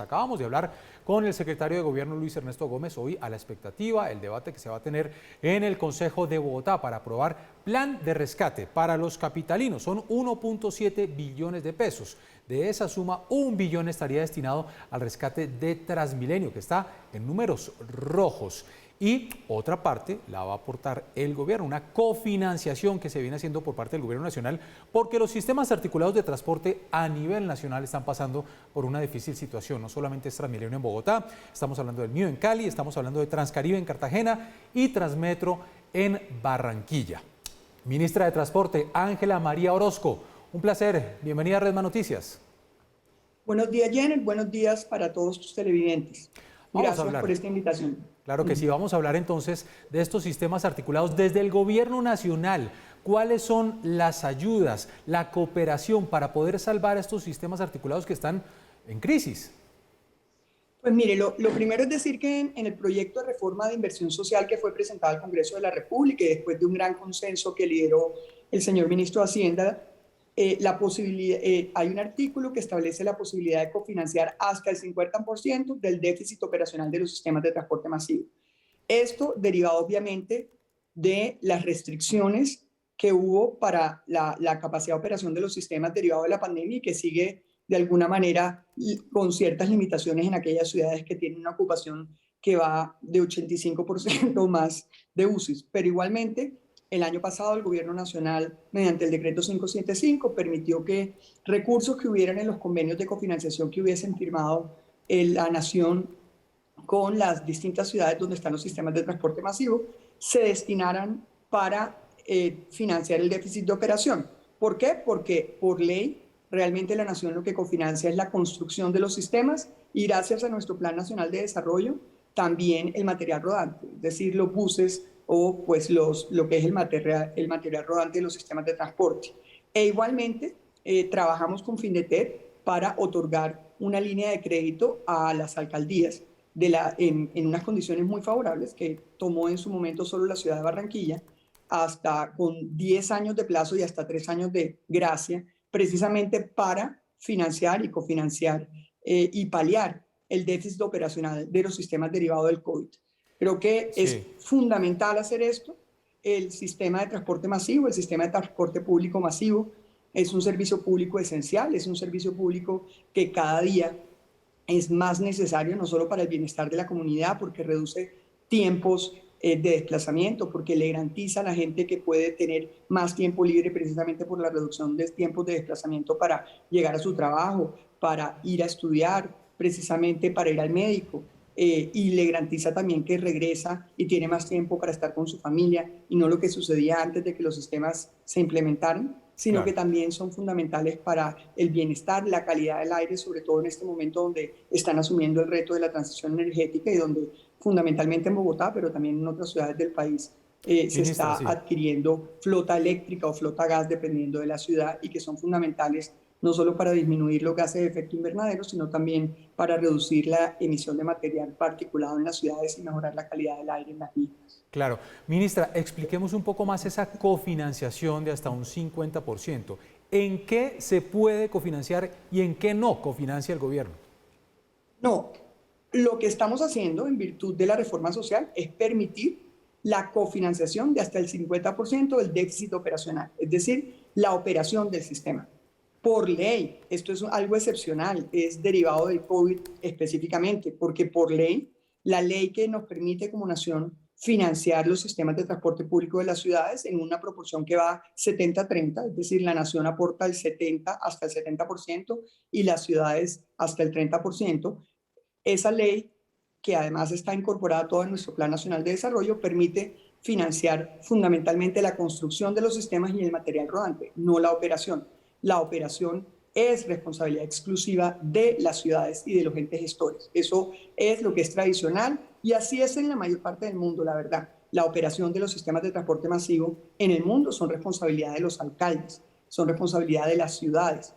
Acabamos de hablar con el secretario de Gobierno Luis Ernesto Gómez hoy a la expectativa, el debate que se va a tener en el Consejo de Bogotá para aprobar plan de rescate para los capitalinos. Son 1.7 billones de pesos. De esa suma, 1 billón estaría destinado al rescate de Transmilenio, que está en números rojos. Y otra parte la va a aportar el gobierno, una cofinanciación que se viene haciendo por parte del gobierno nacional, porque los sistemas articulados de transporte a nivel nacional están pasando por una difícil situación. No solamente es Transmilenio en Bogotá, estamos hablando del mío en Cali, estamos hablando de Transcaribe en Cartagena y Transmetro en Barranquilla. Ministra de Transporte, Ángela María Orozco, un placer, bienvenida a Redman Noticias. Buenos días, Jenner, buenos días para todos tus televidentes. Gracias por esta invitación. Claro que sí, vamos a hablar entonces de estos sistemas articulados desde el gobierno nacional. ¿Cuáles son las ayudas, la cooperación para poder salvar estos sistemas articulados que están en crisis? Pues mire, lo primero es decir que en el proyecto de reforma de inversión social que fue presentado al Congreso de la República y después de un gran consenso que lideró el señor ministro de Hacienda, hay un artículo que establece la posibilidad de cofinanciar hasta el 50% del déficit operacional de los sistemas de transporte masivo. Esto derivado obviamente de las restricciones que hubo para la capacidad de operación de los sistemas derivado de la pandemia y que sigue de alguna manera con ciertas limitaciones en aquellas ciudades que tienen una ocupación que va de 85% o más de UCIs. Pero igualmente, el año pasado el Gobierno Nacional, mediante el decreto 575, permitió que recursos que hubieran en los convenios de cofinanciación que hubiesen firmado la Nación con las distintas ciudades donde están los sistemas de transporte masivo, se destinaran para financiar el déficit de operación. ¿Por qué? Porque por ley, realmente la Nación lo que cofinancia es la construcción de los sistemas y gracias a nuestro Plan Nacional de Desarrollo, también el material rodante, es decir, los buses, o pues lo que es el material rodante de los sistemas de transporte. E igualmente trabajamos con Findeter para otorgar una línea de crédito a las alcaldías en unas condiciones muy favorables que tomó en su momento solo la ciudad de Barranquilla, hasta con 10 años de plazo y hasta 3 años de gracia, precisamente para financiar y cofinanciar y paliar el déficit operacional de los sistemas derivados del COVID. Creo que es fundamental hacer esto. El sistema de transporte masivo, el sistema de transporte público masivo, es un servicio público esencial, es un servicio público que cada día es más necesario, no solo para el bienestar de la comunidad, porque reduce tiempos de desplazamiento, porque le garantiza a la gente que puede tener más tiempo libre precisamente por la reducción de tiempos de desplazamiento para llegar a su trabajo, para ir a estudiar, precisamente para ir al médico. Y le garantiza también que regresa y tiene más tiempo para estar con su familia y no lo que sucedía antes de que los sistemas se implementaran, sino que también son fundamentales para el bienestar, la calidad del aire, sobre todo en este momento donde están asumiendo el reto de la transición energética y donde fundamentalmente en Bogotá, pero también en otras ciudades del país, se está adquiriendo flota eléctrica o flota gas dependiendo de la ciudad y que son fundamentales no solo para disminuir los gases de efecto invernadero, sino también para reducir la emisión de material particulado en las ciudades y mejorar la calidad del aire en las mismas. Claro. Ministra, expliquemos un poco más esa cofinanciación de hasta un 50%. ¿En qué se puede cofinanciar y en qué no cofinancia el gobierno? No, lo que estamos haciendo en virtud de la reforma social es permitir la cofinanciación de hasta el 50% del déficit operacional, es decir, la operación del sistema. Por ley, esto es algo excepcional, es derivado del COVID específicamente, porque por ley, la ley que nos permite como nación financiar los sistemas de transporte público de las ciudades en una proporción que va 70-30, es decir, la nación aporta el 70 hasta el 70% y las ciudades hasta el 30%. Esa ley, que además está incorporada toda en nuestro Plan Nacional de Desarrollo, permite financiar fundamentalmente la construcción de los sistemas y el material rodante, no la operación. La operación es responsabilidad exclusiva de las ciudades y de los entes gestores. Eso es lo que es tradicional y así es en la mayor parte del mundo, la verdad. La operación de los sistemas de transporte masivo en el mundo son responsabilidad de los alcaldes, son responsabilidad de las ciudades.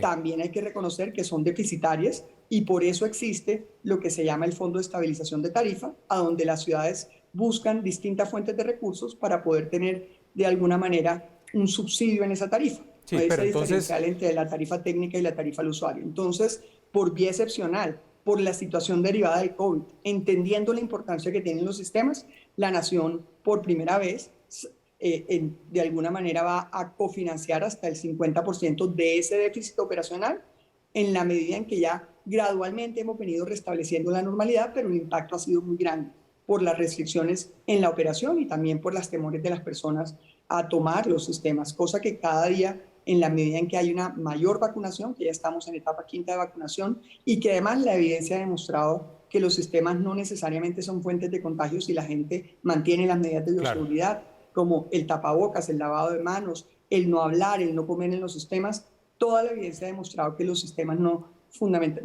También hay que reconocer que son deficitarias y por eso existe lo que se llama el Fondo de Estabilización de Tarifa, a donde las ciudades buscan distintas fuentes de recursos para poder tener de alguna manera un subsidio en esa tarifa. Sí, pero entonces, diferencial entre la tarifa técnica y la tarifa al usuario. Entonces, por vía excepcional, por la situación derivada del COVID, entendiendo la importancia que tienen los sistemas, la Nación por primera vez de alguna manera va a cofinanciar hasta el 50% de ese déficit operacional en la medida en que ya gradualmente hemos venido restableciendo la normalidad, pero el impacto ha sido muy grande por las restricciones en la operación y también por los temores de las personas a tomar los sistemas, cosa que cada día, en la medida en que hay una mayor vacunación, que ya estamos en etapa quinta de vacunación, y que además la evidencia ha demostrado que los sistemas no necesariamente son fuentes de contagio si la gente mantiene las medidas de bioseguridad, como el tapabocas, el lavado de manos, el no hablar, el no comer en los sistemas. Toda la evidencia ha demostrado que los sistemas no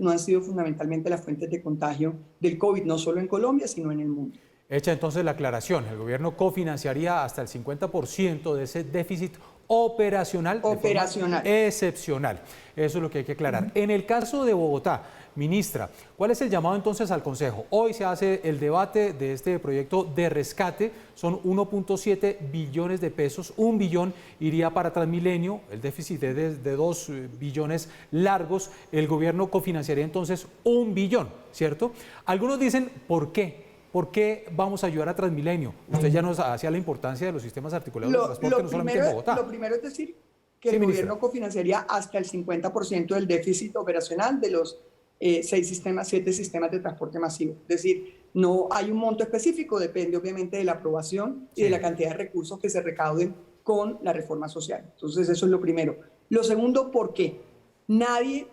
han sido fundamentalmente las fuentes de contagio del COVID, no solo en Colombia, sino en el mundo. Hecha entonces la aclaración, el gobierno cofinanciaría hasta el 50% de ese déficit operacional de forma excepcional. Eso es lo que hay que aclarar. En el caso de Bogotá, ministra, ¿cuál es el llamado entonces al Consejo? Hoy se hace el debate de este proyecto de rescate, son 1.7 billones de pesos, 1 billón iría para Transmilenio, el déficit es de 2 billones largos, el gobierno cofinanciaría entonces 1 billón, ¿cierto? Algunos dicen, ¿por qué? ¿Por qué vamos a ayudar a Transmilenio? Usted ya nos hacía la importancia de los sistemas articulados de transporte, no solamente en Bogotá. Lo primero es decir que el gobierno cofinanciaría hasta el 50% del déficit operacional de los 7 sistemas de transporte masivo. Es decir, no hay un monto específico, depende obviamente de la aprobación y de la cantidad de recursos que se recauden con la reforma social. Entonces, eso es lo primero. Lo segundo, ¿por qué? Nadie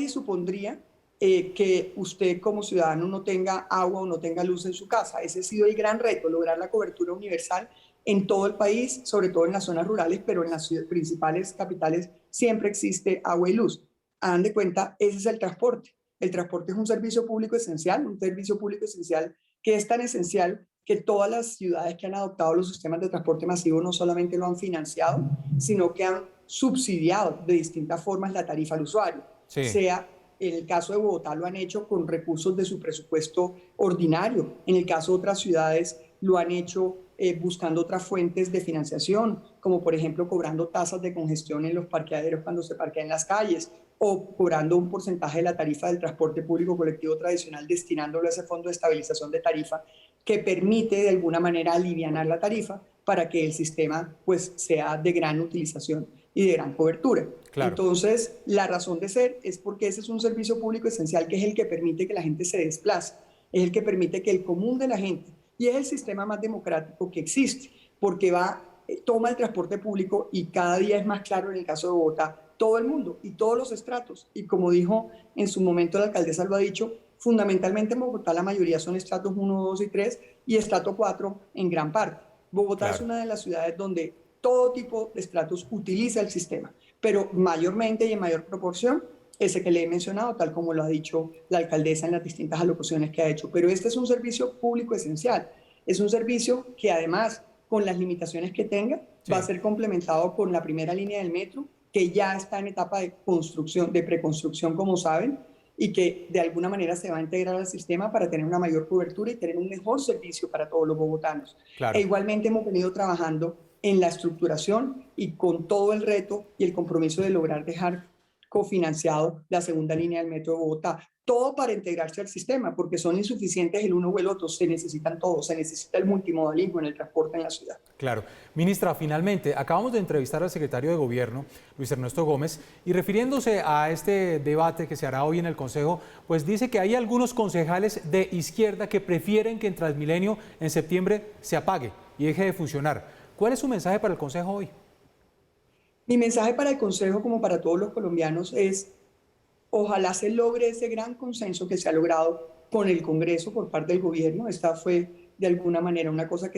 supondría que usted como ciudadano no tenga agua o no tenga luz en su casa. Ese ha sido el gran reto, lograr la cobertura universal en todo el país, sobre todo en las zonas rurales, pero en las principales capitales siempre existe agua y luz. Hagan de cuenta, ese es el transporte. El transporte es un servicio público esencial que es tan esencial que todas las ciudades que han adoptado los sistemas de transporte masivo no solamente lo han financiado, sino que han subsidiado de distintas formas la tarifa al usuario, sea en el caso de Bogotá lo han hecho con recursos de su presupuesto ordinario. En el caso de otras ciudades lo han hecho buscando otras fuentes de financiación, como por ejemplo cobrando tasas de congestión en los parqueaderos cuando se parquea en las calles o cobrando un porcentaje de la tarifa del transporte público colectivo tradicional destinándolo a ese fondo de estabilización de tarifa que permite de alguna manera alivianar la tarifa para que el sistema pues sea de gran utilización y de gran cobertura. Claro. Entonces, la razón de ser es porque ese es un servicio público esencial que es el que permite que la gente se desplace, es el que permite que el común de la gente, y es el sistema más democrático que existe, porque toma el transporte público y cada día es más claro en el caso de Bogotá, todo el mundo y todos los estratos, y como dijo en su momento la alcaldesa lo ha dicho, fundamentalmente en Bogotá la mayoría son estratos 1, 2 y 3 y estrato 4 en gran parte. Bogotá es una de las ciudades donde todo tipo de estratos utiliza el sistema, pero mayormente y en mayor proporción ese que le he mencionado, tal como lo ha dicho la alcaldesa en las distintas alocuciones que ha hecho. Pero este es un servicio público esencial, es un servicio que además, con las limitaciones que tenga, va a ser complementado con la primera línea del metro, que ya está en etapa de construcción, de preconstrucción, como saben, y que de alguna manera se va a integrar al sistema para tener una mayor cobertura y tener un mejor servicio para todos los bogotanos. Claro. E igualmente hemos venido trabajando en la estructuración y con todo el reto y el compromiso de lograr dejar cofinanciado la segunda línea del metro de Bogotá. Todo para integrarse al sistema, porque son insuficientes el uno o el otro, se necesitan todos, se necesita el multimodalismo en el transporte en la ciudad. Claro. Ministra, finalmente, acabamos de entrevistar al secretario de Gobierno, Luis Ernesto Gómez, y refiriéndose a este debate que se hará hoy en el Consejo, pues dice que hay algunos concejales de izquierda que prefieren que en Transmilenio en septiembre se apague y deje de funcionar. ¿Cuál es su mensaje para el Consejo hoy? Mi mensaje para el Consejo, como para todos los colombianos, es ojalá se logre ese gran consenso que se ha logrado con el Congreso por parte del gobierno. Esta fue de alguna manera una cosa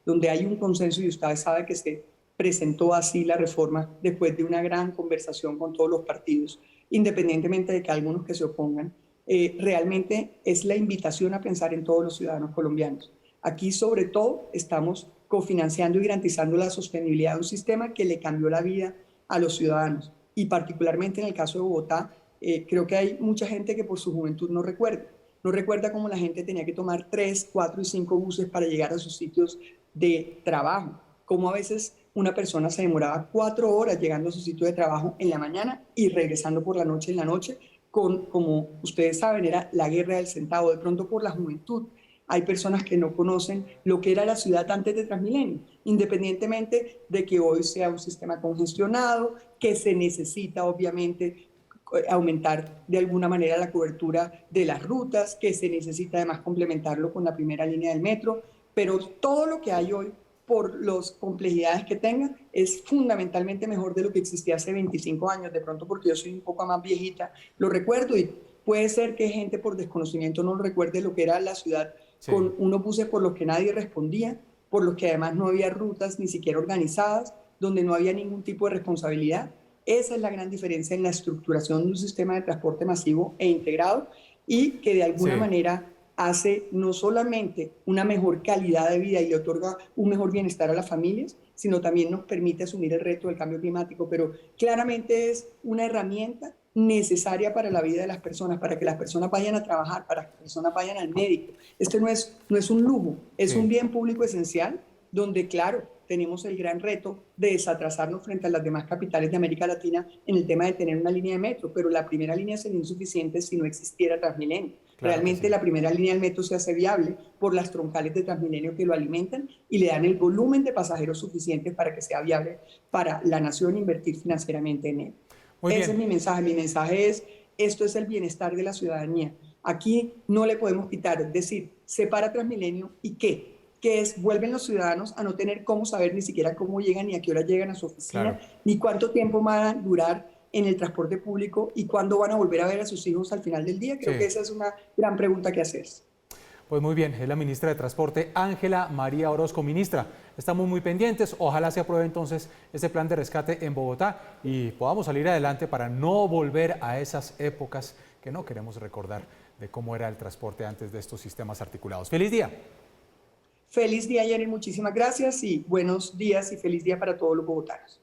donde hay un consenso y usted sabe que se presentó así la reforma después de una gran conversación con todos los partidos, independientemente de que algunos que se opongan. Realmente es la invitación a pensar en todos los ciudadanos colombianos. Aquí sobre todo estamos cofinanciando y garantizando la sostenibilidad de un sistema que le cambió la vida a los ciudadanos. Y particularmente en el caso de Bogotá, creo que hay mucha gente que por su juventud no recuerda cómo la gente tenía que tomar 3, 4 y 5 buses para llegar a sus sitios de trabajo, cómo a veces una persona se demoraba 4 horas llegando a su sitio de trabajo en la mañana y regresando por la noche en la noche como ustedes saben, era la guerra del centavo, de pronto por la juventud. Hay personas que no conocen lo que era la ciudad antes de Transmilenio, independientemente de que hoy sea un sistema congestionado, que se necesita obviamente aumentar de alguna manera la cobertura de las rutas, que se necesita además complementarlo con la primera línea del metro, pero todo lo que hay hoy, por las complejidades que tenga, es fundamentalmente mejor de lo que existía hace 25 años, de pronto porque yo soy un poco más viejita, lo recuerdo y puede ser que gente por desconocimiento no recuerde lo que era la ciudad, Sí. con unos buses por los que nadie respondía, por los que además no había rutas ni siquiera organizadas, donde no había ningún tipo de responsabilidad. Esa es la gran diferencia en la estructuración de un sistema de transporte masivo e integrado y que de alguna Sí. manera hace no solamente una mejor calidad de vida y le otorga un mejor bienestar a las familias, sino también nos permite asumir el reto del cambio climático, pero claramente es una herramienta necesaria para la vida de las personas, para que las personas vayan a trabajar, para que las personas vayan al médico. Esto no es un lujo, es un Sí. bien público esencial donde, claro, tenemos el gran reto de desatrasarnos frente a las demás capitales de América Latina en el tema de tener una línea de metro, pero la primera línea sería insuficiente si no existiera Transmilenio. Claro que Realmente sí. la primera línea del metro se hace viable por las troncales de Transmilenio que lo alimentan y le dan el volumen de pasajeros suficientes para que sea viable para la nación invertir financieramente en él. Muy Ese es bien. mi mensaje. Mi mensaje es, esto es el bienestar de la ciudadanía. Aquí no le podemos quitar, es decir, separa Transmilenio y ¿qué? Que es, vuelven los ciudadanos a no tener cómo saber ni siquiera cómo llegan ni a qué hora llegan a su Claro. oficina, ni cuánto tiempo van a durar en el transporte público y cuándo van a volver a ver a sus hijos al final del día. Creo que Sí. esa es una gran pregunta que hacerse. Pues muy bien, es la ministra de Transporte, Ángela María Orozco. Ministra, estamos muy pendientes, ojalá se apruebe entonces este plan de rescate en Bogotá y podamos salir adelante para no volver a esas épocas que no queremos recordar de cómo era el transporte antes de estos sistemas articulados. ¡Feliz día! Feliz día, Jenny, muchísimas gracias y buenos días y feliz día para todos los bogotanos.